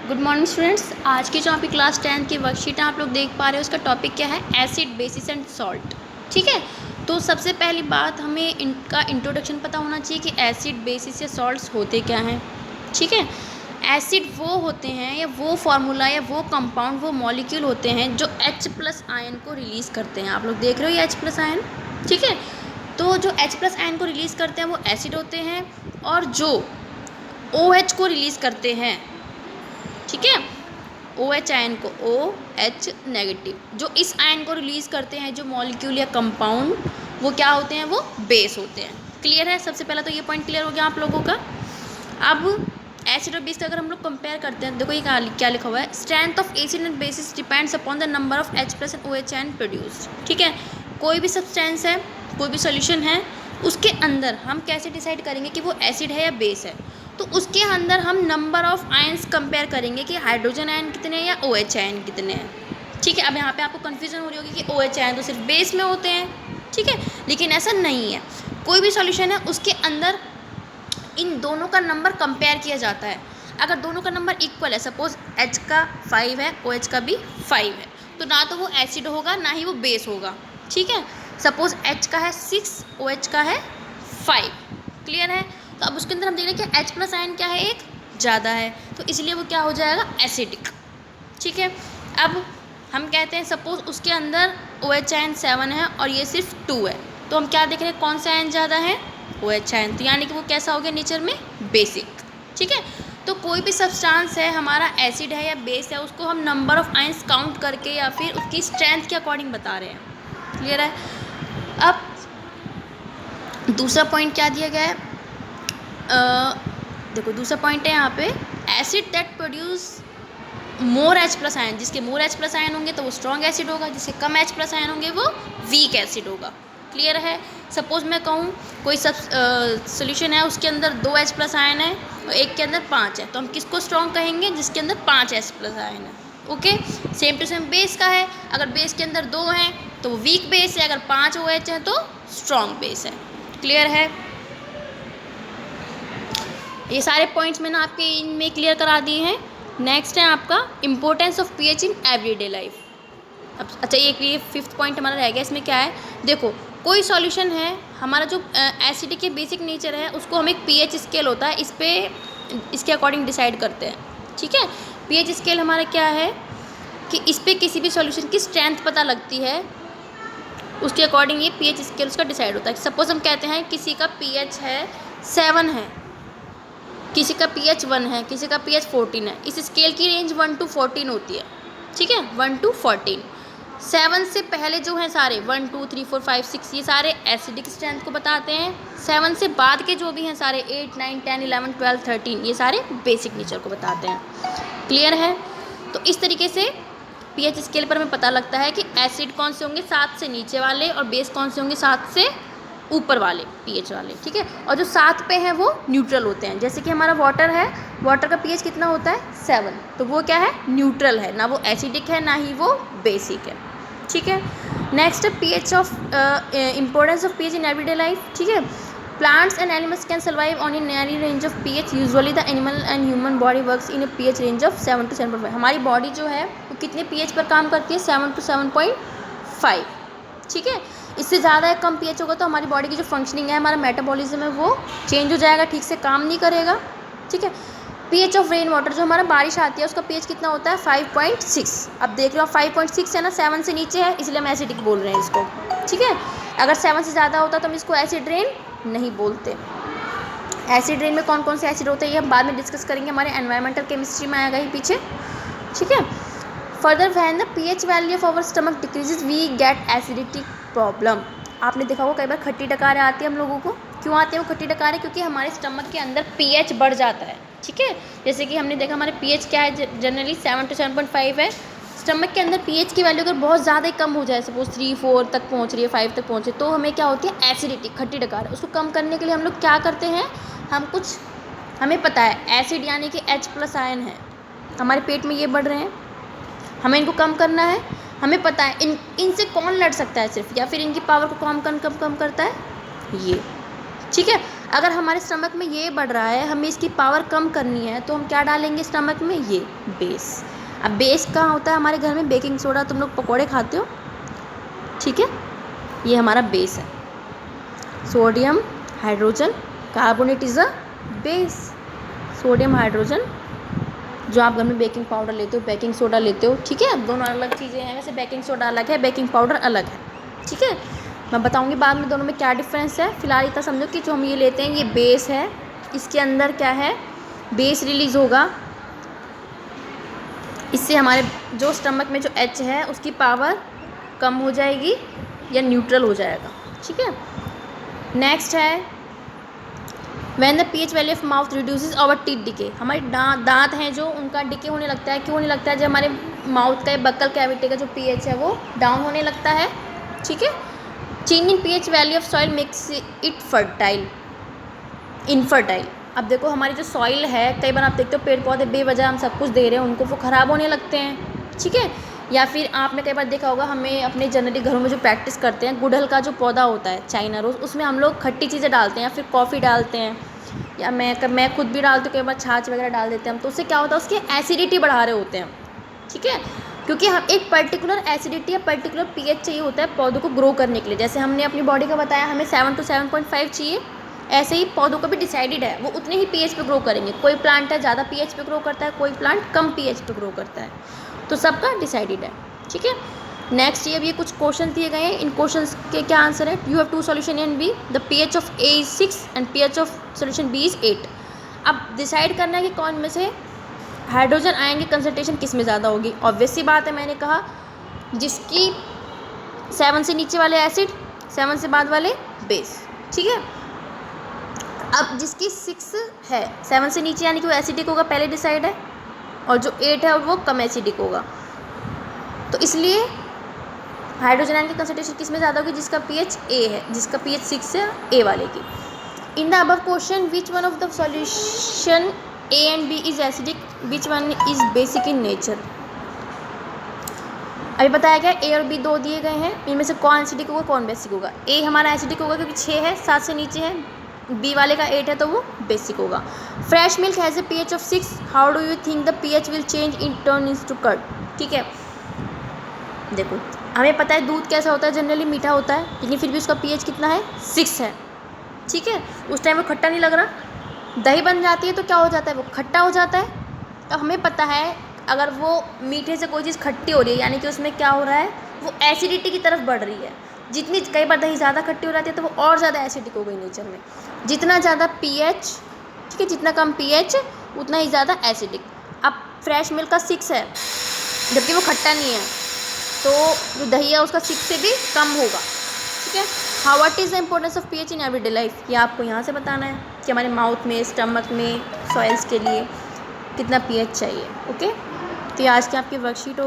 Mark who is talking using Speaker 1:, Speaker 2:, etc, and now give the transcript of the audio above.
Speaker 1: Good morning students. आज की जो आपकी क्लास 10 की वर्कशीट है आप लोग देख पा रहे हो, उसका टॉपिक क्या है? Acid, basis and salt. ठीक है, तो सबसे पहली बात हमें इनका इंट्रोडक्शन पता होना चाहिए कि एसिड, बेसिस या सॉल्ट्स होते क्या हैं। ठीक है, एसिड वो होते हैं या वो फार्मूला या वो कंपाउंड, वो मॉलिक्यूल होते हैं जो H+ आयन को रिलीज़ करते हैं। आप लोग देख रहे हो ये H+ आयन। ठीक है, तो जो H+ आयन को रिलीज़ करते हैं वो एसिड होते हैं, और जो OH को रिलीज़ करते हैं, ठीक है, OH आयन को, OH नेगेटिव, जो इस आयन को रिलीज़ करते हैं, जो मॉलिक्यूल या कंपाउंड, वो क्या होते हैं? वो बेस होते हैं। क्लियर है? सबसे पहला तो ये पॉइंट क्लियर हो गया आप लोगों का। अब एसिड और बेस का अगर हम लोग कंपेयर करते हैं, देखो ये क्या लिखा हुआ है, strength of acid and bases depends upon the number of H+ and OH ion produced. ठीक है, कोई भी सब्सटेंस है, कोई भी सोल्यूशन है, उसके अंदर हम कैसे डिसाइड करेंगे कि वो एसिड है या बेस है? तो उसके अंदर हम नंबर ऑफ आयन्स कंपेयर करेंगे कि हाइड्रोजन आयन कितने हैं या OH आयन कितने हैं। ठीक है, अब यहाँ पे आपको कन्फ्यूजन हो रही होगी कि OH आयन तो सिर्फ बेस में होते हैं। ठीक है, लेकिन ऐसा नहीं है। कोई भी सॉल्यूशन है उसके अंदर इन दोनों का नंबर कंपेयर किया जाता है। अगर दोनों का नंबर इक्वल है, सपोज H का 5 है, OH का भी 5 है, तो ना तो वो एसिड होगा ना ही वो बेस होगा। ठीक है, सपोज H का है 6, OH का है 5। क्लियर है? तो अब उसके अंदर हम देख रहे हैं कि H+ आयन क्या है, एक ज़्यादा है, तो इसलिए वो क्या हो जाएगा? एसिडिक। ठीक है, अब हम कहते हैं सपोज उसके अंदर OH आयन 7 है और ये सिर्फ 2 है, तो हम क्या देख रहे हैं? कौन सा आयन ज़्यादा है? OH ion. तो यानी कि वो कैसा हो गया नेचर में? बेसिक। ठीक है, तो कोई भी सब्सटेंस है हमारा एसिड है या बेस है, उसको हम नंबर ऑफ आयन्स काउंट करके या फिर उसकी स्ट्रेंथ के अकॉर्डिंग बता रहे हैं। क्लियर है? अब दूसरा पॉइंट क्या दिया गया है? देखो दूसरा पॉइंट है यहाँ पे, acid that produce more H+ ion, जिसके मोर H+ आयन होंगे तो वो स्ट्रॉन्ग एसिड होगा, जिसके कम H+ आयन होंगे वो वीक एसिड होगा। क्लियर है? सपोज मैं कहूँ कोई सोल्यूशन है, उसके अंदर 2 H+ आयन है और एक के अंदर 5 है, तो हम किसको स्ट्रॉन्ग कहेंगे? जिसके अंदर 5 H+ आयन है। Okay, same to same base का है, अगर बेस के अंदर 2 हैं तो वो वीक बेस है, अगर 5 OH है तो स्ट्रॉन्ग बेस है। क्लियर है? ये सारे पॉइंट्स मैंने आपके इनमें क्लियर करा दिए हैं। नेक्स्ट है आपका importance of pH in everyday life. अब अच्छा, ये 5th पॉइंट हमारा रह गया। इसमें क्या है? देखो कोई सॉल्यूशन है, हमारा जो एसिडिक के बेसिक नेचर है उसको हम एक pH स्केल होता है, इस पे इसके अकॉर्डिंग डिसाइड करते हैं। ठीक है, pH स्केल हमारा क्या है कि इस पे किसी भी सॉल्यूशन की स्ट्रेंथ पता लगती है, उसके अकॉर्डिंग ये pH स्केल उसका डिसाइड होता है। सपोज हम कहते हैं किसी का pH है 7 है, किसी का pH 1 है, किसी का pH 14 है। इस स्केल की रेंज 1 to 14 होती है। ठीक है, 1 to 14। 7 से पहले जो हैं सारे 1 2 3 4 5 6 ये सारे एसिडिक स्ट्रेंथ को बताते हैं। 7 से बाद के जो भी हैं सारे 8 9 10 11 12 13 ये सारे बेसिक नेचर को बताते हैं। क्लियर है? तो इस तरीके से pH स्केल पर हमें पता लगता है कि एसिड कौन से होंगे 7 से नीचे वाले और बेस कौन से होंगे 7 से ऊपर वाले pH वाले। ठीक है, और जो 7 पे हैं वो न्यूट्रल होते हैं। जैसे कि हमारा वाटर है, वाटर का pH कितना होता है? 7, तो वो क्या है? न्यूट्रल है, ना वो एसिडिक है ना ही वो बेसिक है। ठीक है, नेक्स्ट है pH of importance of pH in everyday life. ठीक है, plants and animals can survive on a narrow range of pH। Usually the animal and human body works in A pH range of 7 to 7.5। हमारी body जो है वो कितने pH पर काम करती है? 7 to 7.5। ठीक है, इससे ज़्यादा कम pH होगा तो हमारी बॉडी की जो फंक्शनिंग है, हमारा मेटाबॉलिज्म है, वो चेंज हो जाएगा, ठीक से काम नहीं करेगा। ठीक है, pH ऑफ रेन वाटर, जो हमारा बारिश आती है उसका pH कितना होता है? 5.6। अब देख लो 5.6 है ना, 7 से नीचे है, इसलिए हम एसिडिक बोल रहे हैं इसको। ठीक है, अगर 7 से ज़्यादा होता तो हम इसको एसिड रेन नहीं बोलते। एसिड रेन में कौन कौन से एसिड होते हैं ये हम बाद में डिस्कस करेंगे, हमारे एनवायरमेंटल केमिस्ट्री में आएगा ही पीछे। ठीक है, further when the pH value of our stomach decreases we get acidity problem. आपने देखा होगा कई बार खट्टी डकारें आती है हम लोगों को। क्यों आती है वो खट्टी डकारें? क्योंकि हमारे स्टमक के अंदर pH बढ़ जाता है। ठीक है, जैसे कि हमने देखा हमारे pH क्या है, जनरली 7 to 7.5 है। स्टमक के अंदर pH की वैल्यू अगर बहुत ज़्यादा ही कम हो जाए, सपोज 3 4 तक पहुँच रही है, 5 तक पहुँचे, तो हमें क्या होती है? एसिडिटी, खट्टी डकार। उसको कम करने के लिए हम लोग क्या करते हैं? हमें पता है एसिड यानी कि H+ आयन है, हमारे पेट में ये बढ़ रहे हैं, हमें इनको कम करना है। हमें पता है इनसे कौन लड़ सकता है सिर्फ, या फिर इनकी पावर को कम करता है ये। ठीक है, अगर हमारे स्टमक में ये बढ़ रहा है, हमें इसकी पावर कम करनी है, तो हम क्या डालेंगे स्टमक में? ये बेस। अब बेस कहाँ होता है हमारे घर में? Baking soda. तुम लोग पकौड़े खाते हो, ठीक है, ये हमारा बेस है। Sodium hydrogen carbonate is a base. Sodium hydrogen, जो आप घर में बेकिंग पाउडर लेते हो, बेकिंग सोडा लेते हो, ठीक है, दोनों अलग चीज़ें हैं। वैसे बेकिंग सोडा अलग है, बेकिंग पाउडर अलग है, ठीक है। मैं बताऊंगी बाद में दोनों में क्या डिफरेंस है। फिलहाल इतना समझो कि जो हम ये लेते हैं ये बेस है, इसके अंदर क्या है? बेस रिलीज़ होगा, इससे हमारे जो स्टमक में जो एच है उसकी पावर कम हो जाएगी या न्यूट्रल हो जाएगा, ठीक है। नेक्स्ट है when the pH value of mouth reduces our teeth decay. हमारे दांत हैं जो, उनका डिके होने लगता है। क्यों होने लगता है? जब हमारे माउथ का बक्कल कैविटी का जो पीएच है वो डाउन होने लगता है, ठीक है। Change in pH value of soil makes it fertile infertile. अब देखो हमारी जो सॉइल है, कई बार आप देखते हो पेड़ पौधे बेवजह हम सब कुछ दे रहे हैं उनको, वो ख़राब होने लगते हैं, ठीक है। या फिर आपने कई बार देखा होगा, हमें अपने जनरली घरों में जो प्रैक्टिस करते हैं, गुड़हल का जो पौधा होता है चाइना रोज़, उसमें हम लोग खट्टी चीज़ें डालते हैं या फिर कॉफ़ी डालते हैं, या मैं खुद भी डालती हूँ, कई बार छाछ वगैरह डाल देते हैं हम। तो उससे क्या होता है? उसकी एसिडिटी बढ़ा रहे होते हैं, ठीक है, क्योंकि हम एक पर्टिकुलर एसिडिटी या पर्टिकुलर पीएच चाहिए होता है पौधों को ग्रो करने के लिए। जैसे हमने अपनी बॉडी का बताया हमें 7 to 7.5 चाहिए, ऐसे ही पौधों का भी डिसाइडेड है, वो उतने ही पीएच पे ग्रो करेंगे। कोई प्लांट है ज़्यादा पीएच पे ग्रो करता है, कोई प्लांट कम पीएच पे ग्रो करता है, तो सबका डिसाइडेड है, ठीक है। नेक्स्ट ये अब ये कुछ क्वेश्चन दिए गए हैं, इन क्वेश्चंस के क्या आंसर है? You have 2 solution in B, the pH of A is 6 and pH of solution B is 8। अब डिसाइड करना है कि कौन में से हाइड्रोजन आयन की कंसंट्रेशन किस में ज़्यादा होगी। ऑब्वियस सी बात है, मैंने कहा जिसकी 7 से नीचे वाले एसिड, 7 से बाद वाले बेस, ठीक है। अब जिसकी 6 है, 7 से नीचे यानी कि वो एसिडिक होगा, पहले डिसाइड है, और जो 8 है वो कम एसिडिक होगा। तो इसलिए हाइड्रोजन आयन की कंसंट्रेशन किस में ज़्यादा होगी? जिसका पीएच ए है, जिसका पीएच 6 है, ए वाले की। In the above question which one of the solution A and B is acidic, which one is basic in nature. अभी बताया गया ए और बी 2 दिए गए हैं, इनमें से कौन एसिडिक होगा कौन बेसिक होगा। ए हमारा एसिडिक होगा क्योंकि 6 है, 7 से नीचे है, बी वाले का 8 है तो वो बेसिक होगा। Fresh milk has a pH of 6, how do you think the pH will change in turn is to curd, ठीक है। देखो हमें पता है दूध कैसा होता है, जनरली मीठा होता है, लेकिन फिर भी उसका पीएच कितना है? 6 है, ठीक है। उस टाइम वो खट्टा नहीं लग रहा, दही बन जाती है तो क्या हो जाता है? वो खट्टा हो जाता है। अब हमें पता है अगर वो मीठे से कोई चीज़ खट्टी हो रही है, यानी कि उसमें क्या हो रहा है? वो एसिडिटी की तरफ बढ़ रही है। जितनी कई बार दही ज़्यादा खट्टी हो जाती है तो वो और ज़्यादा एसिडिक हो गई नेचर में। जितना ज़्यादा पीएच, ठीक है, जितना कम पीएच उतना ही ज़्यादा एसिडिक। अब फ्रेश मिल्क का 6 है, जबकि वो खट्टा नहीं है, तो जो दही है उसका 6 से भी कम होगा, ठीक है। How what is the importance of pH in everyday life, ये आपको यहाँ से बताना है कि हमारे माउथ में, स्टमक में, सॉइल्स के लिए कितना पीएच चाहिए, ओके। तो ये आज की आपकी वर्कशीट हो।